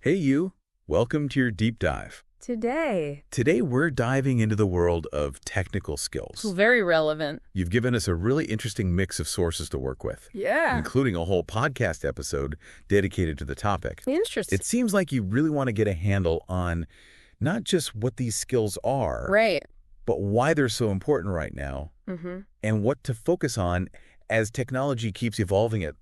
Hey you, welcome to your deep dive. Today, We're diving into the world of technical skills. very relevant. You've given us a really interesting mix of sources to work with, Yeah. including a whole podcast episode dedicated to the topic. Interesting. It seems like you really want to get a handle on not just what these skills are, Right. but why they're so important right now, and what to focus on as technology keeps evolving at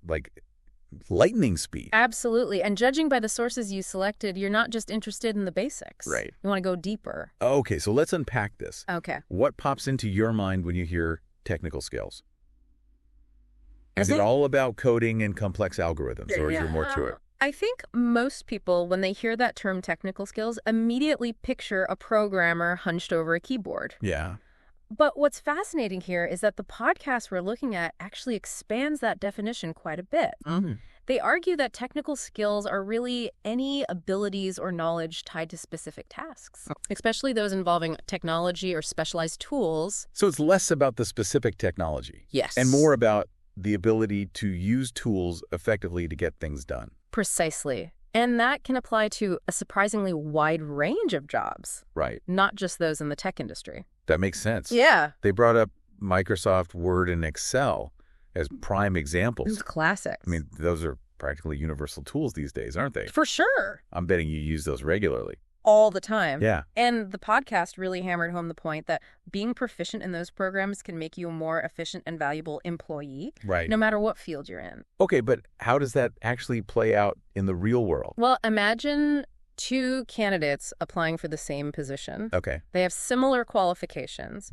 lightning speed. Absolutely. And judging by the sources you selected, you're not just interested in the basics. Right. You want to go deeper. Okay, so let's unpack this. Okay. What pops into your mind when you hear technical skills? Is I it think- all about coding and complex algorithms, or is there more to it? I think most people, when they hear that term technical skills, immediately picture a programmer hunched over a keyboard. Yeah. But what's fascinating here is that the podcast we're looking at actually expands that definition quite a bit. They argue that technical skills are really any abilities or knowledge tied to specific tasks, especially those involving technology or specialized tools. So it's less about the specific technology. Yes. And more about the ability to use tools effectively to get things done. Precisely. And that can apply to a surprisingly wide range of jobs, Right. not just those in the tech industry. That makes sense. Yeah. They brought up Microsoft Word and Excel as prime examples. Those classics. I mean, those are practically universal tools these days, aren't they? For sure. I'm betting you use those regularly. All the time. Yeah. And the podcast really hammered home the point that being proficient in those programs can make you a more efficient and valuable employee, Right. no matter what field you're in. Okay, but how does that actually play out in the real world? Well, imagine two candidates applying for the same position. Okay. They have similar qualifications,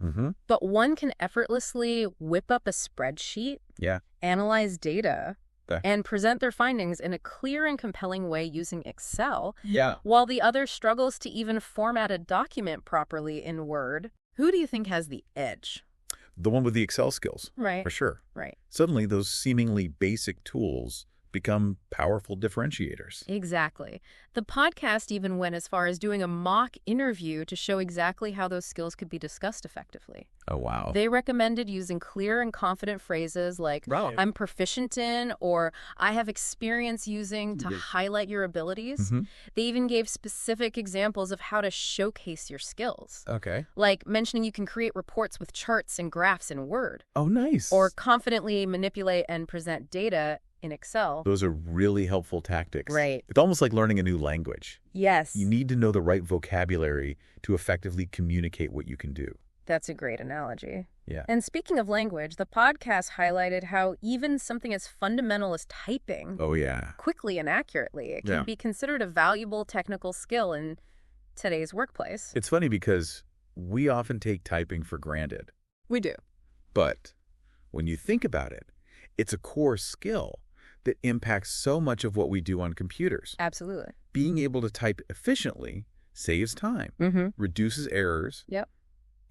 but one can effortlessly whip up a spreadsheet, Yeah. analyze data, Okay. and present their findings in a clear and compelling way using Excel, Yeah. while the other struggles to even format a document properly in Word. Who do you think has the edge? The one with the Excel skills, Right. for sure. Right. Suddenly, those seemingly basic tools become powerful differentiators. Exactly. The podcast even went as far as doing a mock interview to show exactly how those skills could be discussed effectively. Oh, wow. They recommended using clear and confident phrases like, Right. I'm proficient in, or I have experience using to highlight your abilities. They even gave specific examples of how to showcase your skills, Okay. like mentioning you can create reports with charts and graphs in Word, Oh, nice. or confidently manipulate and present data in Excel. Those are really helpful tactics. Right. It's almost like learning a new language. Yes. You need to know the right vocabulary to effectively communicate what you can do. That's a great analogy. Yeah. And speaking of language, the podcast highlighted how even something as fundamental as typing Oh, yeah. quickly and accurately can Yeah. be considered a valuable technical skill in today's workplace. It's funny because we often take typing for granted. We do. But when you think about it, it's a core skill that impacts so much of what we do on computers. Absolutely. Being able to type efficiently saves time, reduces errors, Yep.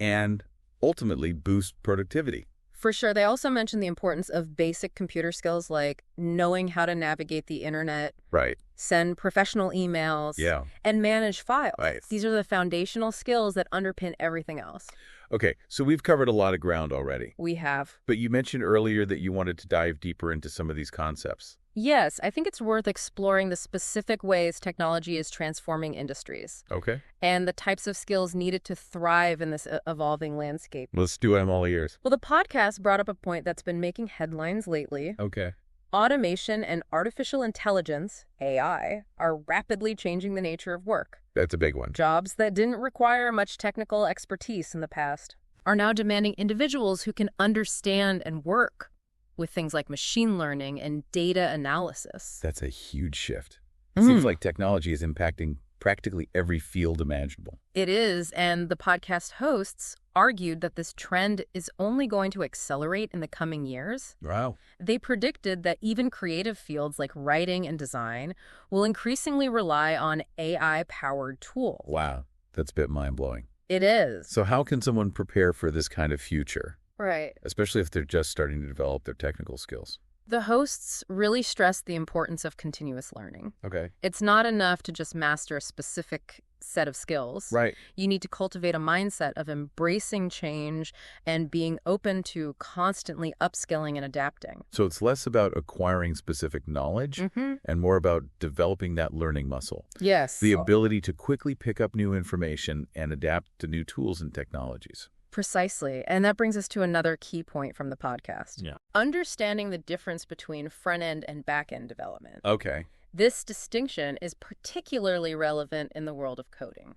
and ultimately boosts productivity. For sure. They also mentioned the importance of basic computer skills like knowing how to navigate the internet, Right. send professional emails, Yeah. and manage files. Right. These are the foundational skills that underpin everything else. Okay, so we've covered a lot of ground already. We have. But you mentioned earlier that you wanted to dive deeper into some of these concepts. Yes, I think it's worth exploring the specific ways technology is transforming industries Okay. and the types of skills needed to thrive in this evolving landscape. Let's do it. I'm all ears. Well, the podcast brought up a point that's been making headlines lately. Okay. Automation and artificial intelligence, AI, are rapidly changing the nature of work. That's a big one. Jobs that didn't require much technical expertise in the past are now demanding individuals who can understand and work with things like machine learning and data analysis. That's a huge shift. It seems like technology is impacting practically every field imaginable. It is, and the podcast hosts argued that this trend is only going to accelerate in the coming years. Wow. They predicted that even creative fields like writing and design will increasingly rely on AI-powered tools. Wow. That's a bit mind-blowing. It is. So how can someone prepare for this kind of future, Right. especially if they're just starting to develop their technical skills? The hosts really stress the importance of continuous learning. Okay. It's not enough to just master a specific set of skills. Right. You need to cultivate a mindset of embracing change and being open to constantly upskilling and adapting. So it's less about acquiring specific knowledge and more about developing that learning muscle. Yes. The ability to quickly pick up new information and adapt to new tools and technologies. Precisely. And that brings us to another key point from the podcast. Yeah. Understanding the difference between front-end and back-end development. Okay. This distinction is particularly relevant in the world of coding.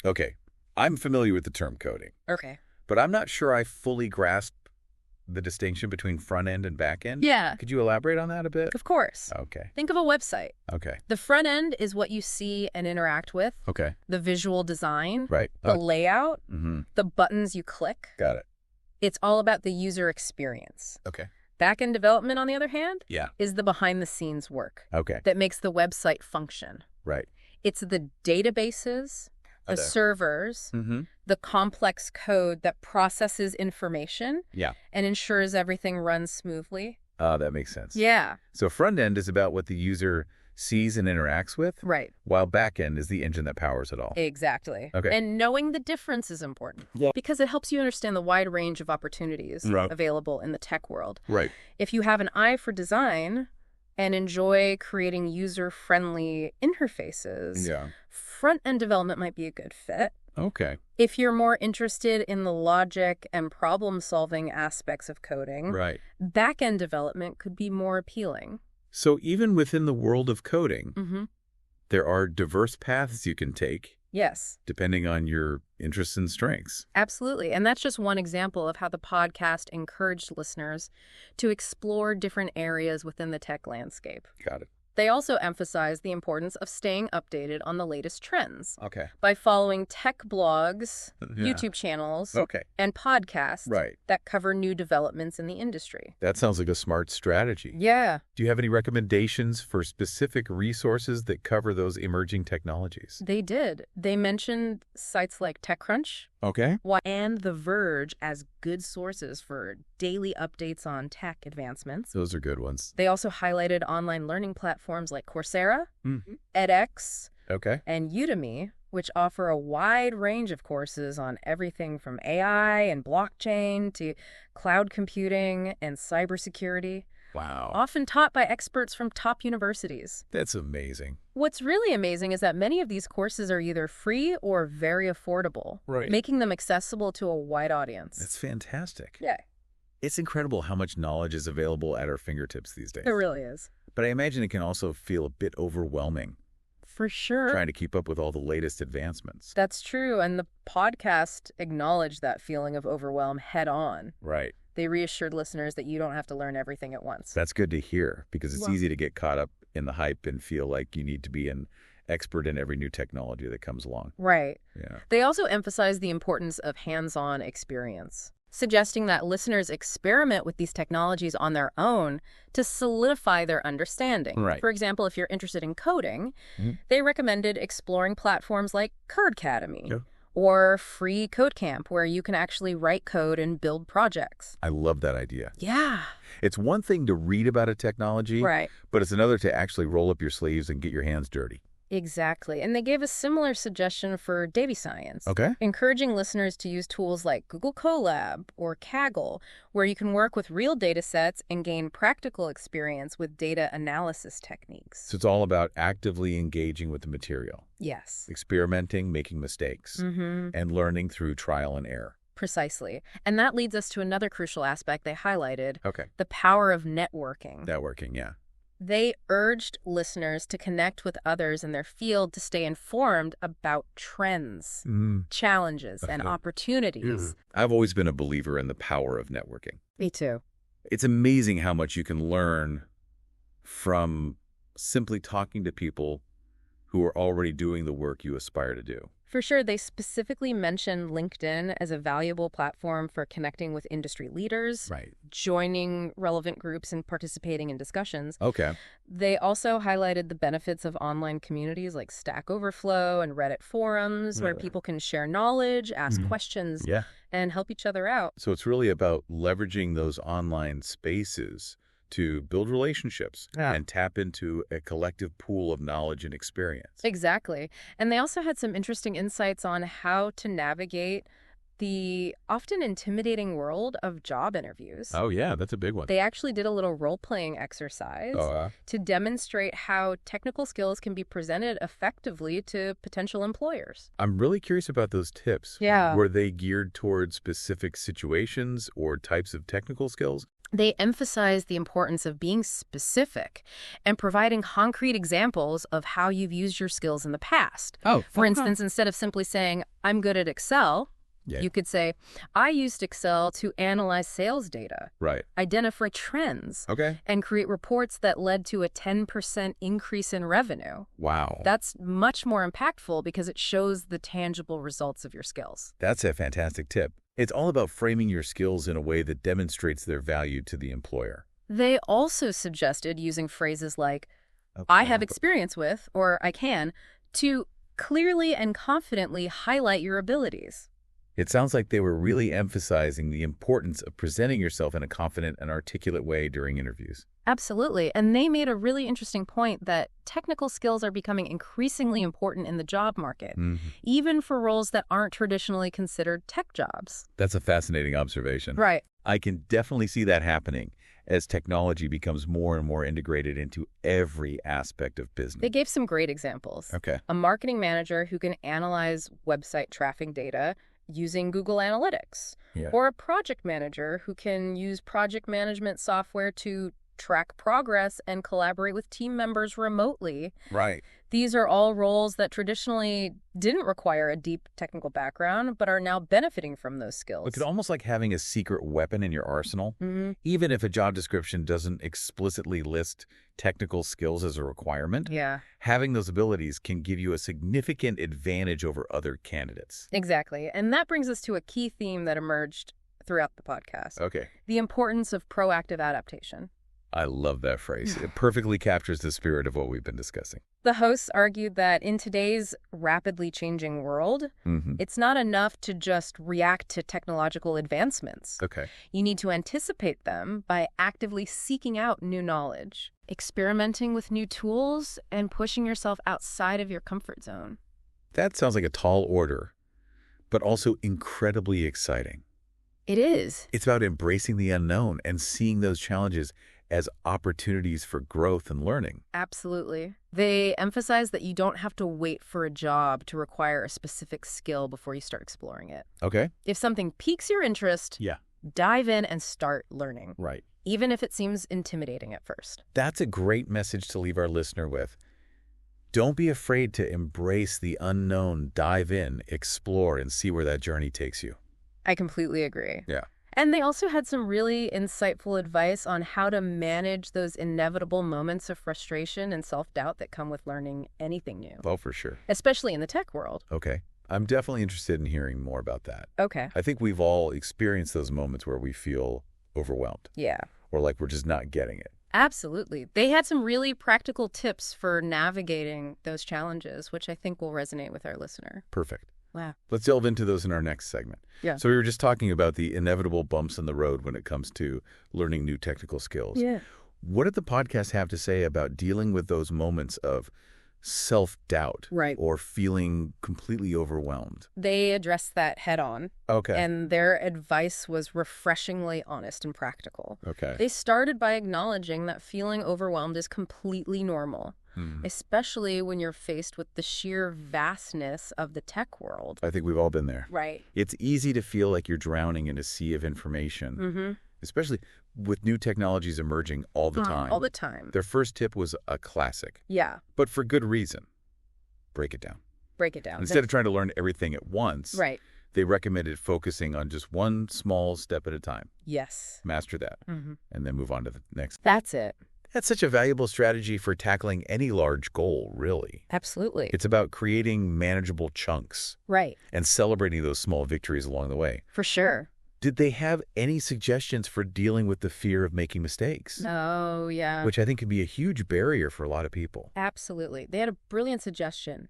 Okay. I'm familiar with the term coding, Okay. but I'm not sure I fully grasp the distinction between front end and back end. Yeah, Could you elaborate on that a bit? of course. Okay. Think of a website. Okay. The front end is what you see and interact with, Okay. the visual design, Right. the layout, Mm-hmm. the buttons you click. Got it. It's all about the user experience. Okay. Back-end development, on the other hand, Yeah. is the behind-the-scenes work Okay. that makes the website function. Right. It's the databases, the servers, Mm-hmm. the complex code that processes information Yeah. and ensures everything runs smoothly. That makes sense. Yeah, So front end is about what the user sees and interacts with, right. while back end is the engine that powers it all. Exactly. Okay. And knowing the difference is important because it helps you understand the wide range of opportunities Right. available in the tech world. Right. If you have an eye for design and enjoy creating user-friendly interfaces, Yeah. front-end development might be a good fit. Okay. If you're more interested in the logic and problem-solving aspects of coding, Right. back-end development could be more appealing. So even within the world of coding, Mm-hmm. there are diverse paths you can take Yes, depending on your interests and strengths. absolutely. And that's just one example of how the podcast encouraged listeners to explore different areas within the tech landscape. Got it. They also emphasize the importance of staying updated on the latest trends Okay. by following tech blogs, Yeah. YouTube channels, Okay. and podcasts Right. that cover new developments in the industry. That sounds like a smart strategy. Yeah. Do you have any recommendations for specific resources that cover those emerging technologies? They did. They mentioned sites like TechCrunch Okay. and The Verge as good sources for daily updates on tech advancements. Those are good ones. They also highlighted online learning platforms like Coursera, Mm-hmm. edX, Okay. and Udemy, which offer a wide range of courses on everything from AI and blockchain to cloud computing and cybersecurity, Wow. often taught by experts from top universities. That's amazing. What's really amazing is that many of these courses are either free or very affordable, Right. making them accessible to a wide audience. That's fantastic. Yeah, It's incredible how much knowledge is available at our fingertips these days. it really is. But I imagine it can also feel a bit overwhelming For sure. trying to keep up with all the latest advancements. That's true. And the podcast acknowledged that feeling of overwhelm head on. Right. They reassured listeners that you don't have to learn everything at once. That's good to hear because it's Well- easy to get caught up in the hype and feel like you need to be an expert in every new technology that comes along. Right. Yeah. They also emphasize the importance of hands-on experience, suggesting that listeners experiment with these technologies on their own to solidify their understanding. Right. For example, if you're interested in coding, Mhm. they recommended exploring platforms like Codecademy Yeah. or Free Code Camp, where you can actually write code and build projects. I love that idea. Yeah. It's one thing to read about a technology, Right. but it's another to actually roll up your sleeves and get your hands dirty. Exactly. And they gave a similar suggestion for data science, Okay. encouraging listeners to use tools like Google Colab or Kaggle, where you can work with real data sets and gain practical experience with data analysis techniques. So it's all about actively engaging with the material, Yes. experimenting, making mistakes, Mm-hmm. and learning through trial and error. Precisely. And that leads us to another crucial aspect they highlighted, Okay. the power of networking. Networking, yeah. They urged listeners to connect with others in their field to stay informed about trends, challenges, and opportunities. I've always been a believer in the power of networking. Me too. It's amazing how much you can learn from simply talking to people who are already doing the work you aspire to do. For sure, they specifically mentioned LinkedIn as a valuable platform for connecting with industry leaders, Right. joining relevant groups, and participating in discussions. Okay. They also highlighted the benefits of online communities like Stack Overflow and Reddit forums, where people can share knowledge, ask questions, Yeah. and help each other out. So it's really about leveraging those online spaces to build relationships and tap into a collective pool of knowledge and experience. Exactly. And they also had some interesting insights on how to navigate the often intimidating world of job interviews. Oh, yeah, that's a big one. They actually did a little role-playing exercise to demonstrate how technical skills can be presented effectively to potential employers. I'm really curious about those tips. Yeah. Were they geared towards specific situations or types of technical skills? They emphasize the importance of being specific and providing concrete examples of how you've used your skills in the past. For instance, instead of simply saying, I'm good at Excel, you could say, I used Excel to analyze sales data, identify trends, and create reports that led to a 10% increase in revenue. Wow. That's much more impactful because it shows the tangible results of your skills. That's a fantastic tip. It's all about framing your skills in a way that demonstrates their value to the employer. They also suggested using phrases like, I have experience with, or I can, to clearly and confidently highlight your abilities. It sounds like they were really emphasizing the importance of presenting yourself in a confident and articulate way during interviews. Absolutely. And they made a really interesting point that technical skills are becoming increasingly important in the job market, even for roles that aren't traditionally considered tech jobs. That's a fascinating observation. Right. I can definitely see that happening as technology becomes more and more integrated into every aspect of business. They gave some great examples. A marketing manager who can analyze website traffic data using Google Analytics, or a project manager who can use project management software to track progress and collaborate with team members remotely. These are all roles that traditionally didn't require a deep technical background, but are now benefiting from those skills. It's almost like having a secret weapon in your arsenal. Even if a job description doesn't explicitly list technical skills as a requirement, having those abilities can give you a significant advantage over other candidates. Exactly. And that brings us to a key theme that emerged throughout the podcast. The importance of proactive adaptation. I love that phrase. It perfectly captures the spirit of what we've been discussing. The hosts argued that in today's rapidly changing world, it's not enough to just react to technological advancements. You need to anticipate them by actively seeking out new knowledge, experimenting with new tools, and pushing yourself outside of your comfort zone. That sounds like a tall order, but also incredibly exciting. It is. It's about embracing the unknown and seeing those challenges as opportunities for growth and learning. Absolutely. They emphasize that you don't have to wait for a job to require a specific skill before you start exploring it. If something piques your interest, dive in and start learning. Even if it seems intimidating at first. That's a great message to leave our listener with. Don't be afraid to embrace the unknown, dive in, explore, and see where that journey takes you. I completely agree. And they also had some really insightful advice on how to manage those inevitable moments of frustration and self-doubt that come with learning anything new. Oh, for sure. Especially in the tech world. I'm definitely interested in hearing more about that. I think we've all experienced those moments where we feel overwhelmed. Or like we're just not getting it. Absolutely. They had some really practical tips for navigating those challenges, which I think will resonate with our listener. Perfect. Wow. Let's delve into those in our next segment. So we were just talking about the inevitable bumps in the road when it comes to learning new technical skills. What did the podcast have to say about dealing with those moments of self-doubt or feeling completely overwhelmed? They addressed that head on. And their advice was refreshingly honest and practical. They started by acknowledging that feeling overwhelmed is completely normal. Especially when you're faced with the sheer vastness of the tech world. I think we've all been there. Right. It's easy to feel like you're drowning in a sea of information, especially with new technologies emerging all the time. All the time. Their first tip was a classic. But for good reason. Break it down. Break it down. Instead of trying to learn everything at once, they recommended focusing on just one small step at a time. Master that, and then move on to the next. That's it. That's such a valuable strategy for tackling any large goal, really. Absolutely. It's about creating manageable chunks. And celebrating those small victories along the way. For sure. Did they have any suggestions for dealing with the fear of making mistakes? Oh, yeah. Which I think can be a huge barrier for a lot of people. Absolutely. They had a brilliant suggestion.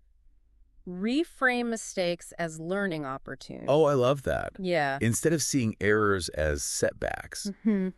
Reframe mistakes as learning opportunities. Oh, I love that. Yeah. Instead of seeing errors as setbacks,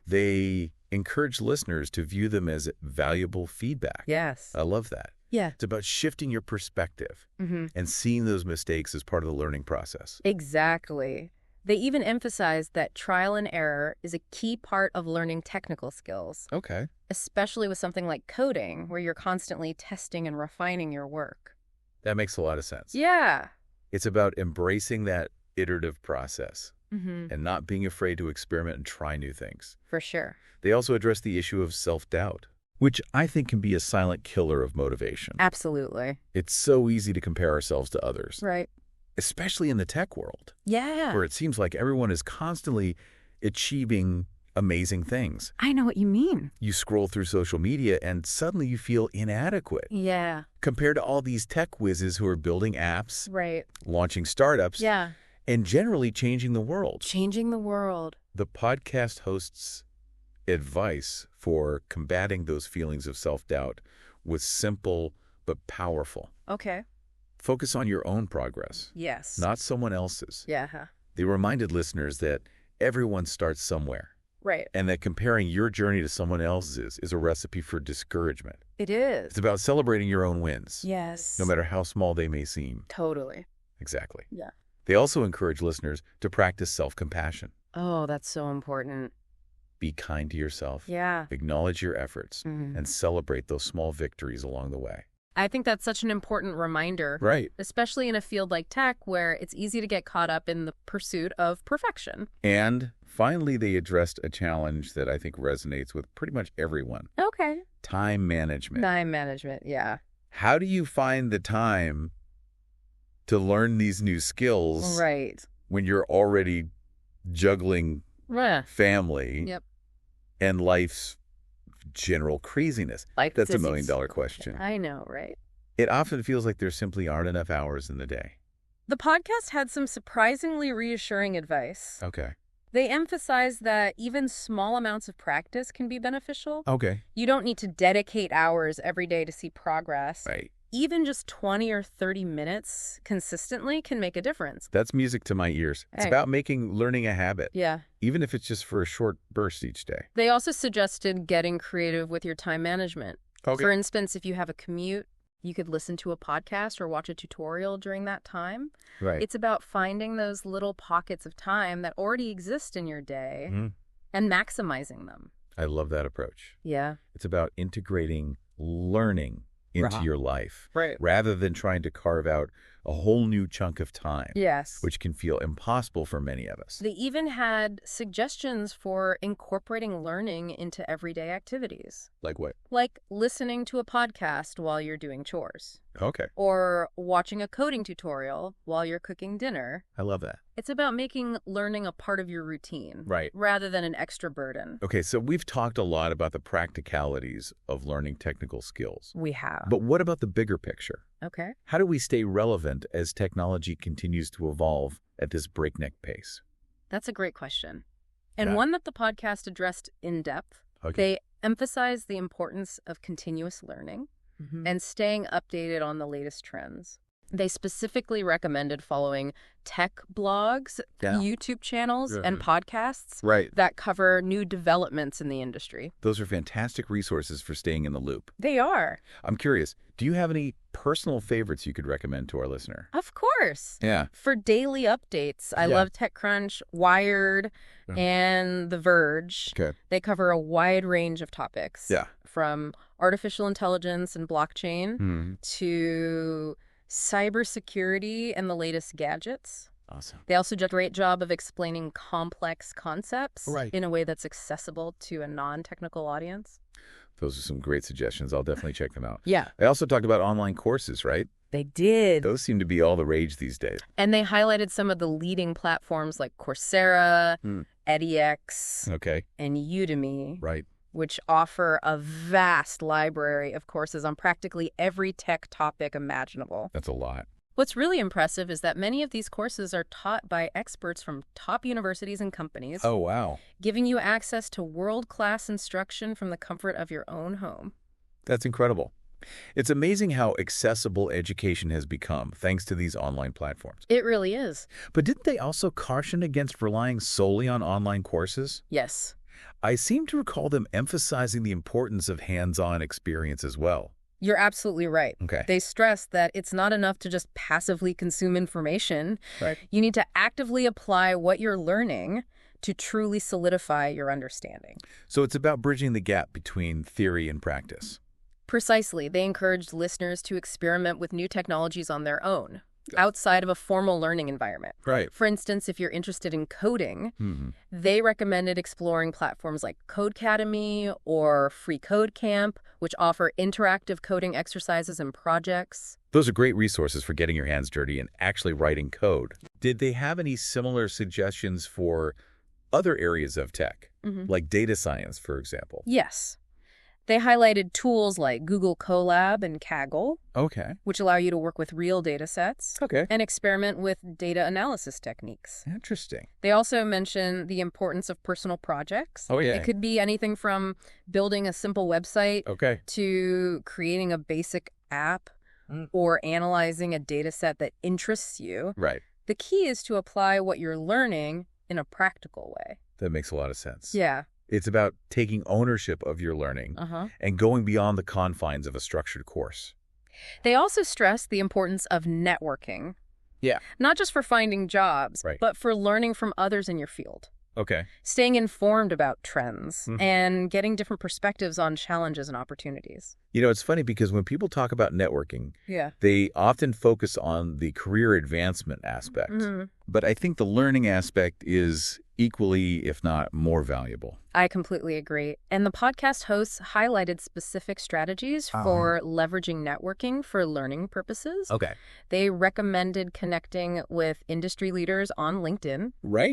they encourage listeners to view them as valuable feedback. Yes. I love that. Yeah. It's about shifting your perspective and seeing those mistakes as part of the learning process. Exactly. They even emphasize that trial and error is a key part of learning technical skills. Okay. Especially with something like coding, where you're constantly testing and refining your work. That makes a lot of sense. Yeah. It's about embracing that iterative process and not being afraid to experiment and try new things. For sure. They also address the issue of self-doubt, which I think can be a silent killer of motivation. Absolutely. It's so easy to compare ourselves to others. Right. Especially in the tech world. Yeah. Where it seems like everyone is constantly achieving amazing things. I know what you mean. You scroll through social media and suddenly you feel inadequate. Yeah. Compared to all these tech whizzes who are building apps, right, launching startups, yeah, and generally changing the world. Changing the world. The podcast hosts advice for combating those feelings of self-doubt was simple but powerful. Okay. Focus on your own progress. Yes. Not someone else's. Yeah. They reminded listeners that everyone starts somewhere. Right. And that comparing your journey to someone else's is a recipe for discouragement. It is. It's about celebrating your own wins. Yes. No matter how small they may seem. Totally. Exactly. Yeah. They also encourage listeners to practice self-compassion. Oh, that's so important. Be kind to yourself. Yeah. Acknowledge your efforts and celebrate those small victories along the way. I think that's such an important reminder. Right. Especially in a field like tech where it's easy to get caught up in the pursuit of perfection. And finally, they addressed a challenge that I think resonates with pretty much everyone. Okay. Time management. Time management, yeah. How do you find the time to learn these new skills right, when you're already juggling family and life's general craziness? That's $1 million question. I know, right? It often feels like there simply aren't enough hours in the day. The podcast had some surprisingly reassuring advice. Okay. They emphasize that even small amounts of practice can be beneficial. Okay. You don't need to dedicate hours every day to see progress. Right. Even just 20 or 30 minutes consistently can make a difference. That's music to my ears. It's about making learning a habit. Yeah. Even if it's just for a short burst each day. They also suggested getting creative with your time management. Okay. For instance, if you have a commute, you could listen to a podcast or watch a tutorial during that time. Right. It's about finding those little pockets of time that already exist in your day and maximizing them. I love that approach. Yeah. It's about integrating learning into your life. Right. Rather than trying to carve out a whole new chunk of time. Yes. Which can feel impossible for many of us. They even had suggestions for incorporating learning into everyday activities. Like what? Like listening to a podcast while you're doing chores. Okay. Or watching a coding tutorial while you're cooking dinner. I love that. It's about making learning a part of your routine. Right. Rather than an extra burden. Okay, so we've talked a lot about the practicalities of learning technical skills. We have. But what about the bigger picture? Okay. How do we stay relevant as technology continues to evolve at this breakneck pace? That's a great question. And one that the podcast addressed in depth. Okay. They emphasized the importance of continuous learning and staying updated on the latest trends. They specifically recommended following tech blogs, YouTube channels, and podcasts that cover new developments in the industry. Those are fantastic resources for staying in the loop. They are. I'm curious, do you have any personal favorites you could recommend to our listener? Of course. Yeah. For daily updates, I love TechCrunch, Wired, and The Verge. Okay. They cover a wide range of topics. Yeah. From artificial intelligence and blockchain to cybersecurity and the latest gadgets. Awesome. They also do a great job of explaining complex concepts in a way that's accessible to a non-technical audience. Those are some great suggestions. I'll definitely check them out. Yeah. They also talked about online courses, right? They did. Those seem to be all the rage these days. And they highlighted some of the leading platforms like Coursera, edX, and Udemy. Right. Which offer a vast library of courses on practically every tech topic imaginable. That's a lot. What's really impressive is that many of these courses are taught by experts from top universities and companies. Oh, wow. Giving you access to world-class instruction from the comfort of your own home. That's incredible. It's amazing how accessible education has become thanks to these online platforms. It really is. But didn't they also caution against relying solely on online courses? Yes. I seem to recall them emphasizing the importance of hands-on experience as well. You're absolutely right. Okay. They stress that it's not enough to just passively consume information. Right. You need to actively apply what you're learning to truly solidify your understanding. So it's about bridging the gap between theory and practice. Precisely. They encouraged listeners to experiment with new technologies on their own, outside of a formal learning environment. Right. For instance, if you're interested in coding, they recommended exploring platforms like Codecademy or Free Code Camp, which offer interactive coding exercises and projects. Those are great resources for getting your hands dirty and actually writing code. Did they have any similar suggestions for other areas of tech, like data science, for example? Yes. They highlighted tools like Google Colab and Kaggle, which allow you to work with real data sets and experiment with data analysis techniques. Interesting. They also mention the importance of personal projects. It could be anything from building a simple website to creating a basic app or analyzing a data set that interests you. Right. The key is to apply what you're learning in a practical way. That makes a lot of sense. Yeah. It's about taking ownership of your learning and going beyond the confines of a structured course. They also stress the importance of networking. Yeah. Not just for finding jobs, but for learning from others in your field. Staying informed about trends and getting different perspectives on challenges and opportunities. You know, it's funny because when people talk about networking, they often focus on the career advancement aspect. But I think the learning aspect is equally, if not more valuable. I completely agree. And the podcast hosts highlighted specific strategies for leveraging networking for learning purposes. They recommended connecting with industry leaders on LinkedIn,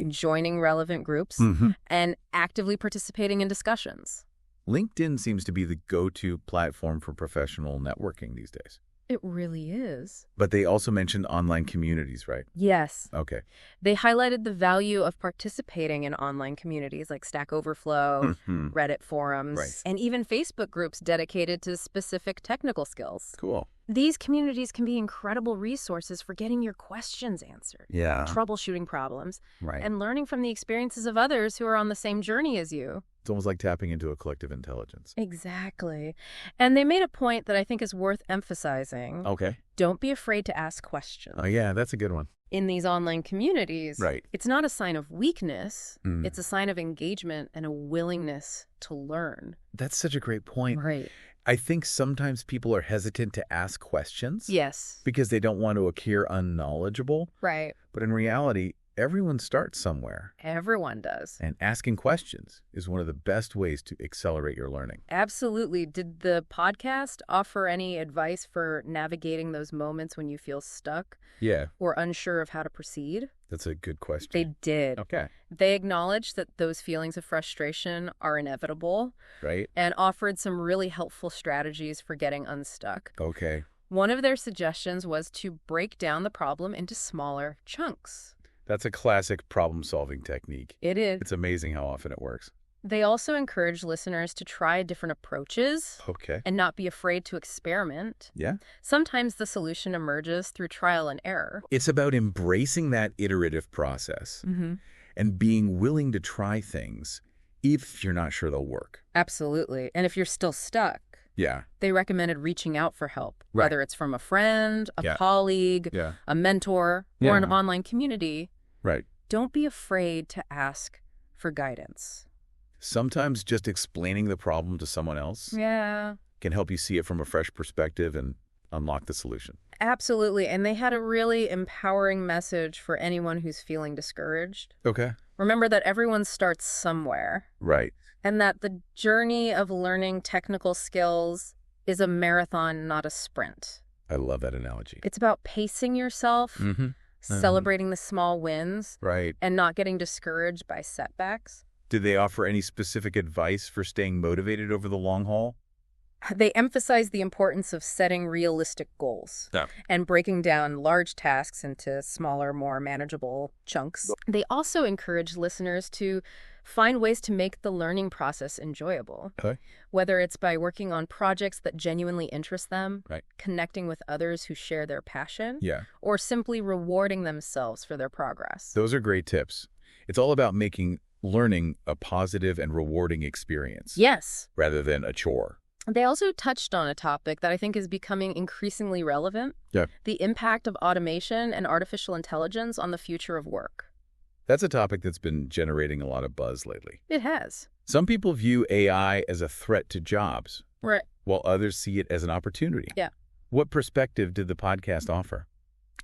joining relevant groups, and actively participating in discussions. LinkedIn seems to be the go-to platform for professional networking these days. It really is. But they also mentioned online communities, right? Yes. They highlighted the value of participating in online communities like Stack Overflow, Reddit forums, and even Facebook groups dedicated to specific technical skills. Cool. These communities can be incredible resources for getting your questions answered, troubleshooting problems, and learning from the experiences of others who are on the same journey as you. It's almost like tapping into a collective intelligence. Exactly. And they made a point that I think is worth emphasizing. Don't be afraid to ask questions. Oh, yeah, that's a good one. In these online communities, it's not a sign of weakness. It's a sign of engagement and a willingness to learn. That's such a great point. I think sometimes people are hesitant to ask questions. Because they don't want to appear unknowledgeable. But in reality, everyone starts somewhere. Everyone does. And asking questions is one of the best ways to accelerate your learning. Absolutely. Did the podcast offer any advice for navigating those moments when you feel stuck? Or unsure of how to proceed? That's a good question. They did. They acknowledged that those feelings of frustration are inevitable. And offered some really helpful strategies for getting unstuck. One of their suggestions was to break down the problem into smaller chunks. That's a classic problem-solving technique. It is. It's amazing how often it works. They also encourage listeners to try different approaches and not be afraid to experiment. Sometimes the solution emerges through trial and error. It's about embracing that iterative process and being willing to try things if you're not sure they'll work. Absolutely. And if you're still stuck, they recommended reaching out for help, whether it's from a friend, a colleague, a mentor, or an online community. Don't be afraid to ask for guidance. Sometimes just explaining the problem to someone else can help you see it from a fresh perspective and unlock the solution. Absolutely. And they had a really empowering message for anyone who's feeling discouraged. Remember that everyone starts somewhere. And that the journey of learning technical skills is a marathon, not a sprint. I love that analogy. It's about pacing yourself, celebrating the small wins, and not getting discouraged by setbacks. Did they offer any specific advice for staying motivated over the long haul? They emphasize the importance of setting realistic goals and breaking down large tasks into smaller, more manageable chunks. They also encourage listeners to find ways to make the learning process enjoyable, whether it's by working on projects that genuinely interest them, connecting with others who share their passion, or simply rewarding themselves for their progress. Those are great tips. It's all about making learning a positive and rewarding experience. Yes. Rather than a chore. They also touched on a topic that I think is becoming increasingly relevant. Yeah. The impact of automation and artificial intelligence on the future of work. That's a topic that's been generating a lot of buzz lately. It has. Some people view AI as a threat to jobs. Right. While others see it as an opportunity. Yeah. What perspective did the podcast offer?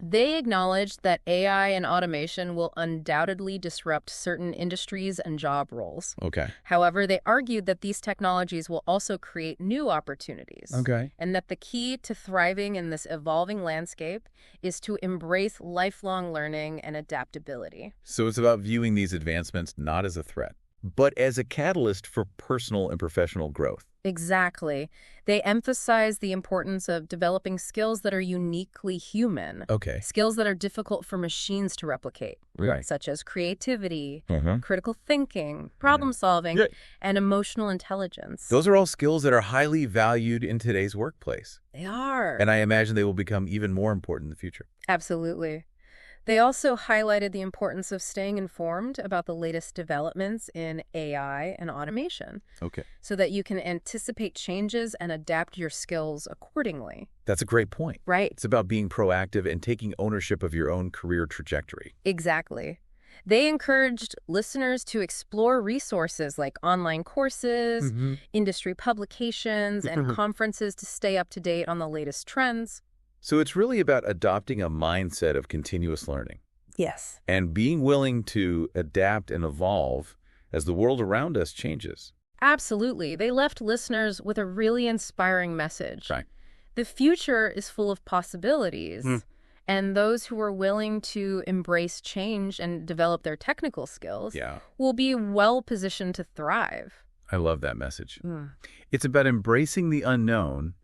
They acknowledged that AI and automation will undoubtedly disrupt certain industries and job roles. Okay. However, they argued that these technologies will also create new opportunities. Okay. And that the key to thriving in this evolving landscape is to embrace lifelong learning and adaptability. So it's about viewing these advancements not as a threat, but as a catalyst for personal and professional growth. Exactly. They emphasize the importance of developing skills that are uniquely human. Okay. Skills that are difficult for machines to replicate. Right. Such as creativity, critical thinking, problem solving, and emotional intelligence. Those are all skills that are highly valued in today's workplace. They are. And I imagine they will become even more important in the future. Absolutely. They also highlighted the importance of staying informed about the latest developments in AI and automation. Okay. So that you can anticipate changes and adapt your skills accordingly. That's a great point. Right. It's about being proactive and taking ownership of your own career trajectory. Exactly. They encouraged listeners to explore resources like online courses, industry publications, and conferences to stay up to date on the latest trends. So it's really about adopting a mindset of continuous learning. Yes. And being willing to adapt and evolve as the world around us changes. Absolutely. They left listeners with a really inspiring message. Right. The future is full of possibilities. And those who are willing to embrace change and develop their technical skills will be well positioned to thrive. I love that message. It's about embracing the unknown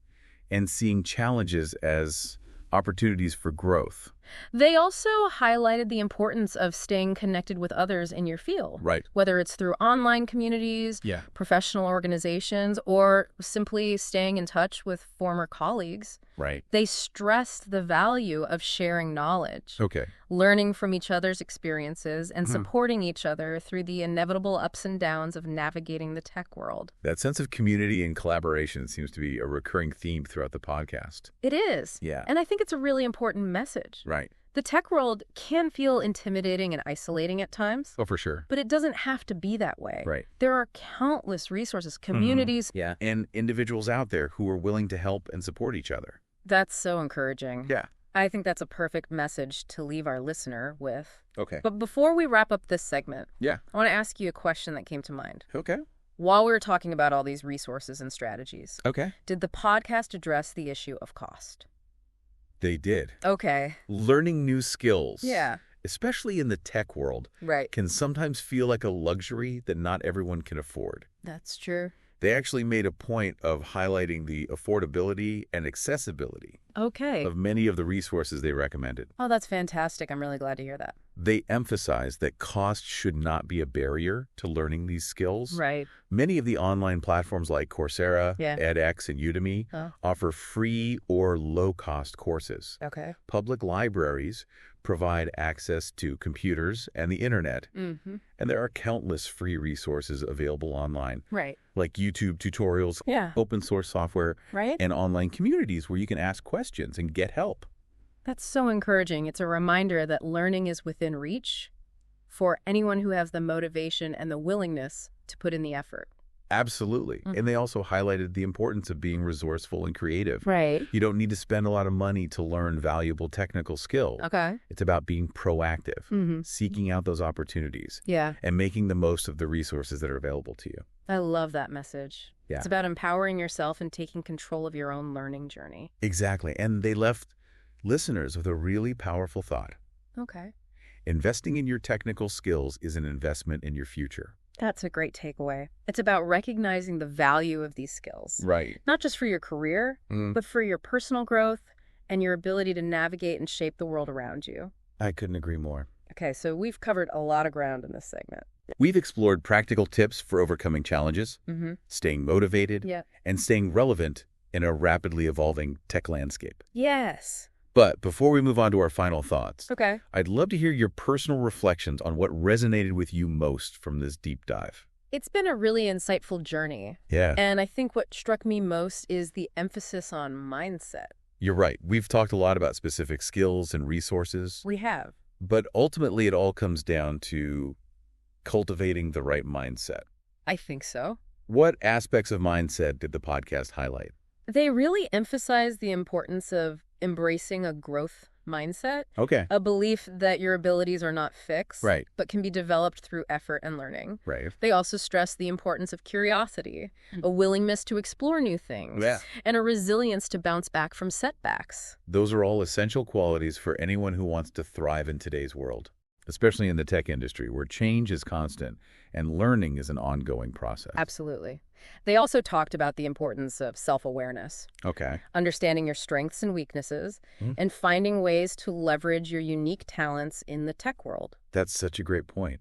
and seeing challenges as opportunities for growth. They also highlighted the importance of staying connected with others in your field. Right. Whether it's through online communities, professional organizations, or simply staying in touch with former colleagues. Right. They stressed the value of sharing knowledge. Okay. Learning from each other's experiences and supporting each other through the inevitable ups and downs of navigating the tech world. That sense of community and collaboration seems to be a recurring theme throughout the podcast. It is. Yeah. And I think it's a really important message. Right. The tech world can feel intimidating and isolating at times. Oh, for sure. But it doesn't have to be that way. Right. There are countless resources, communities. Yeah. And individuals out there who are willing to help and support each other. That's so encouraging. Yeah. I think that's a perfect message to leave our listener with. Okay. But before we wrap up this segment, I want to ask you a question that came to mind. Okay. While we were talking about all these resources and strategies, Okay. did the podcast address the issue of cost? They did. Okay. Learning new skills. Yeah. Especially in the tech world. Right. Can sometimes feel like a luxury that not everyone can afford. That's true. They actually made a point of highlighting the affordability and accessibility of many of the resources they recommended. Oh, that's fantastic. I'm really glad to hear that. They emphasized that cost should not be a barrier to learning these skills. Right. Many of the online platforms like Coursera, edX, and Udemy offer free or low-cost courses. Okay. Public libraries provide access to computers and the internet. And there are countless free resources available online. Right. Like YouTube tutorials, open source software, and online communities where you can ask questions and get help. That's so encouraging. It's a reminder that learning is within reach for anyone who has the motivation and the willingness to put in the effort. Absolutely. And they also highlighted the importance of being resourceful and creative. Right. You don't need to spend a lot of money to learn valuable technical skills. Okay. It's about being proactive, seeking out those opportunities, and making the most of the resources that are available to you. I love that message. Yeah. It's about empowering yourself and taking control of your own learning journey. Exactly. And they left listeners with a really powerful thought. Okay. Investing in your technical skills is an investment in your future. That's a great takeaway. It's about recognizing the value of these skills. Right. Not just for your career, but for your personal growth and your ability to navigate and shape the world around you. I couldn't agree more. Okay, so we've covered a lot of ground in this segment. We've explored practical tips for overcoming challenges, staying motivated, and staying relevant in a rapidly evolving tech landscape. Yes. But before we move on to our final thoughts, okay, I'd love to hear your personal reflections on what resonated with you most from this deep dive. It's been a really insightful journey. Yeah. And I think what struck me most is the emphasis on mindset. You're right. We've talked a lot about specific skills and resources. We have. But ultimately, it all comes down to cultivating the right mindset. I think so. What aspects of mindset did the podcast highlight? They really emphasize the importance of embracing a growth mindset. Okay. A belief that your abilities are not fixed, Right. but can be developed through effort and learning. Right. They also stress the importance of curiosity, a willingness to explore new things, and a resilience to bounce back from setbacks. Those are all essential qualities for anyone who wants to thrive in today's world, especially in the tech industry where change is constant and learning is an ongoing process. Absolutely. They also talked about the importance of self-awareness. Okay. Understanding your strengths and weaknesses, and finding ways to leverage your unique talents in the tech world. That's such a great point.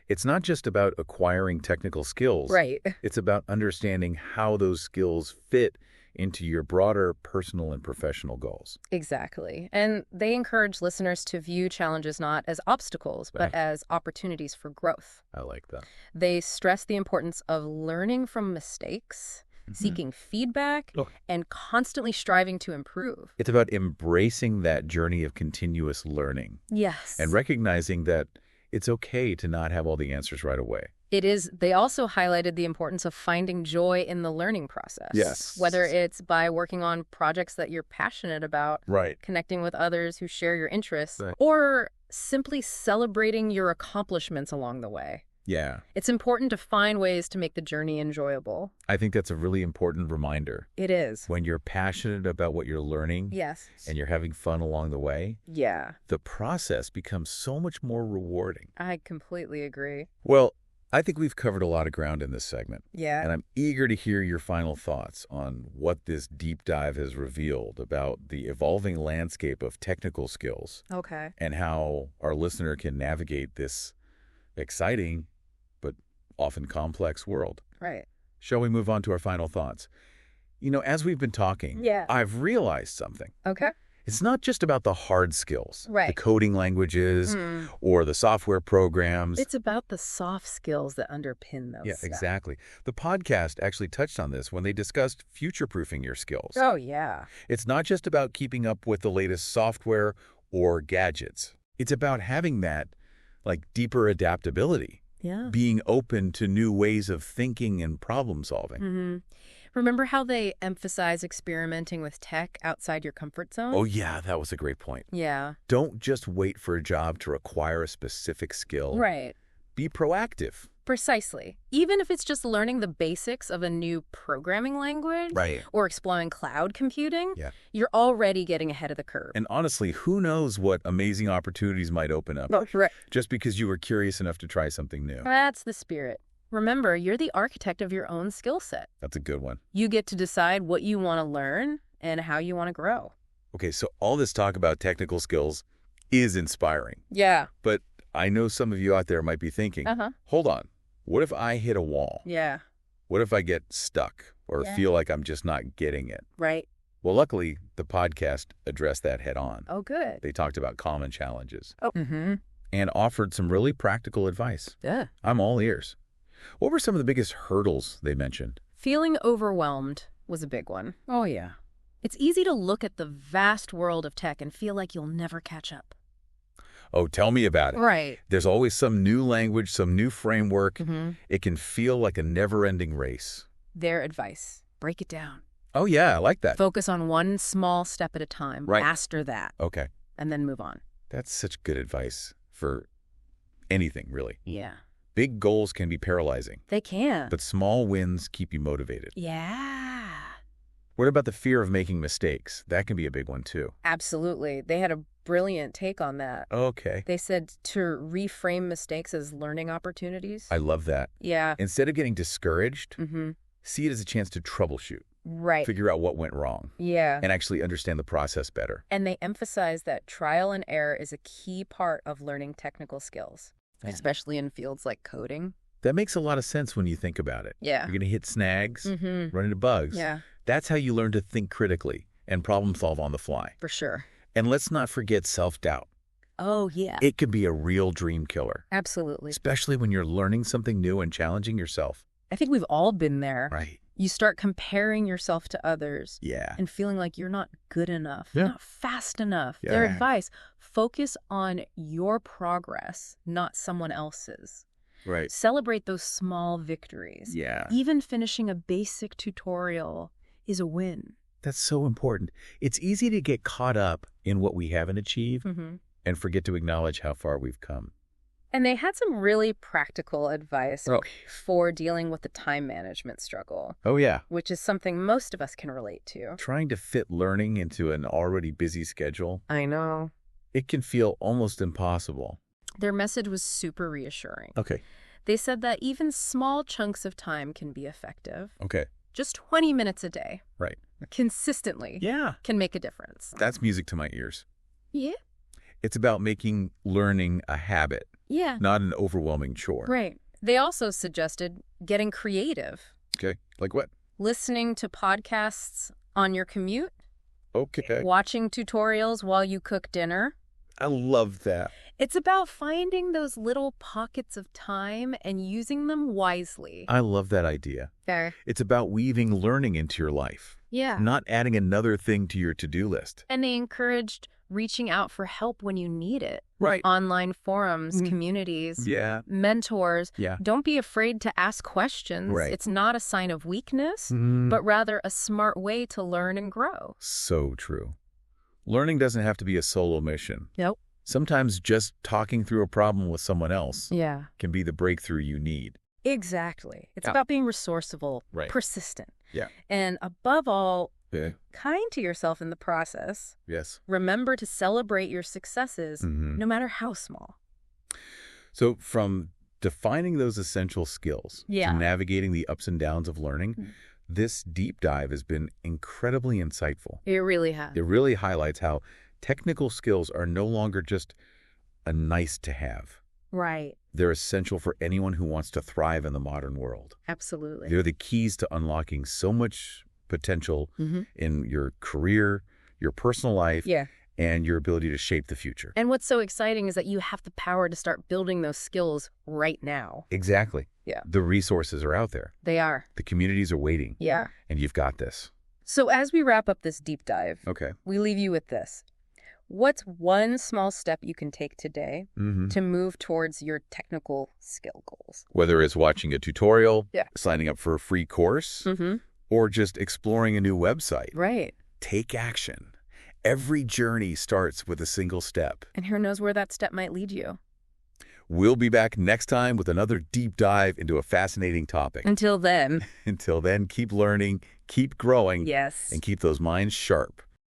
It's not just about acquiring technical skills. Right. It's about understanding how those skills fit into your broader personal and professional goals. Exactly. And they encourage listeners to view challenges not as obstacles, but as opportunities for growth. I like that. They stress the importance of learning from mistakes, seeking feedback, and constantly striving to improve. It's about embracing that journey of continuous learning. Yes. And recognizing that it's okay to not have all the answers right away. It is. They also highlighted the importance of finding joy in the learning process. Yes. Whether it's by working on projects that you're passionate about, Right. connecting with others who share your interests, or simply celebrating your accomplishments along the way. Yeah. It's important to find ways to make the journey enjoyable. I think that's a really important reminder. It is. When you're passionate about what you're learning Yes. and you're having fun along the way, Yeah. the process becomes so much more rewarding. I completely agree. Well, I think we've covered a lot of ground in this segment. Yeah. And I'm eager to hear your final thoughts on what this deep dive has revealed about the evolving landscape of technical skills. Okay. And how our listener can navigate this exciting but often complex world. Right. Shall we move on to our final thoughts? You know, as we've been talking, I've realized something. Okay. It's not just about the hard skills, Right. the coding languages or the software programs. It's about the soft skills that underpin those. Yeah, exactly. The podcast actually touched on this when they discussed future-proofing your skills. Oh, yeah. It's not just about keeping up with the latest software or gadgets. It's about having that, deeper adaptability. Yeah. Being open to new ways of thinking and problem solving. Remember how they emphasize experimenting with tech outside your comfort zone? Oh, yeah, that was a great point. Yeah. Don't just wait for a job to require a specific skill. Right. Be proactive. Precisely. Even if it's just learning the basics of a new programming language or exploring cloud computing, you're already getting ahead of the curve. And honestly, who knows what amazing opportunities might open up just because you were curious enough to try something new. That's the spirit. Remember, you're the architect of your own skill set. That's a good one. You get to decide what you want to learn and how you want to grow. Okay, so all this talk about technical skills is inspiring. Yeah. But I know some of you out there might be thinking, hold on, what if I hit a wall? Yeah. What if I get stuck or feel like I'm just not getting it? Right. Well, luckily, the podcast addressed that head on. Oh, good. They talked about common challenges and offered some really practical advice. Yeah. I'm all ears. What were some of the biggest hurdles they mentioned? Feeling overwhelmed was a big one. Oh, yeah. It's easy to look at the vast world of tech and feel like you'll never catch up. Oh, tell me about it. Right. There's always some new language, some new framework. It can feel like a never-ending race. Their advice: break it down. Oh, yeah, I like that. Focus on one small step at a time. Right. Master that. Okay. And then move on. That's such good advice for anything, really. Yeah. Big goals can be paralyzing. They can. But small wins keep you motivated. Yeah. What about the fear of making mistakes? That can be a big one, too. Absolutely. They had a brilliant take on that. Okay. They said to reframe mistakes as learning opportunities. I love that. Yeah. Instead of getting discouraged, see it as a chance to troubleshoot. Right. Figure out what went wrong. Yeah. And actually understand the process better. And they emphasize that trial and error is a key part of learning technical skills, especially in fields like coding. That makes a lot of sense when you think about it. Yeah. You're going to hit snags, run into bugs. Yeah. That's how you learn to think critically and problem solve on the fly. For sure. And let's not forget self-doubt. Oh, yeah. It can be a real dream killer. Absolutely. Especially when you're learning something new and challenging yourself. I think we've all been there. Right. You start comparing yourself to others. Yeah. And feeling like you're not good enough, Yeah. not fast enough. Yeah. Their advice, focus on your progress, not someone else's. Right. Celebrate those small victories. Yeah. Even finishing a basic tutorial is a win. That's so important. It's easy to get caught up in what we haven't achieved and forget to acknowledge how far we've come. And they had some really practical advice for dealing with the time management struggle. Oh, yeah. Which is something most of us can relate to. Trying to fit learning into an already busy schedule. I know. It can feel almost impossible. Their message was super reassuring. Okay. They said that even small chunks of time can be effective. Okay. Just 20 minutes a day. Right. Consistently. Yeah. Can make a difference. That's music to my ears. Yeah. It's about making learning a habit. Yeah. Not an overwhelming chore. Right. They also suggested getting creative. Okay. Like what? Listening to podcasts on your commute. Okay. Watching tutorials while you cook dinner. I love that. It's about finding those little pockets of time and using them wisely. I love that idea. Fair. It's about weaving learning into your life. Yeah. Not adding another thing to your to-do list. And they encouraged reaching out for help when you need it. Right. Online forums, communities, mentors. Yeah. Don't be afraid to ask questions. Right. It's not a sign of weakness, but rather a smart way to learn and grow. So true. Learning doesn't have to be a solo mission. Nope. Sometimes just talking through a problem with someone else can be the breakthrough you need. Exactly. It's about being resourcewful, persistent, and above all, kind to yourself in the process. Yes. Remember to celebrate your successes, no matter how small. So from defining those essential skills to navigating the ups and downs of learning, this deep dive has been incredibly insightful. It really has. It really highlights how technical skills are no longer just a nice to have. Right. They're essential for anyone who wants to thrive in the modern world. Absolutely. They're the keys to unlocking so much potential in your career, your personal life, and your ability to shape the future. And what's so exciting is that you have the power to start building those skills right now. Exactly. Yeah. The resources are out there. They are. The communities are waiting. Yeah. And you've got this. So as we wrap up this deep dive, we leave you with this. What's one small step you can take today to move towards your technical skill goals? Whether it's watching a tutorial, signing up for a free course, or just exploring a new website. Right. Take action. Every journey starts with a single step. And who knows where that step might lead you. We'll be back next time with another deep dive into a fascinating topic. Until then, keep learning, keep growing, and keep those minds sharp.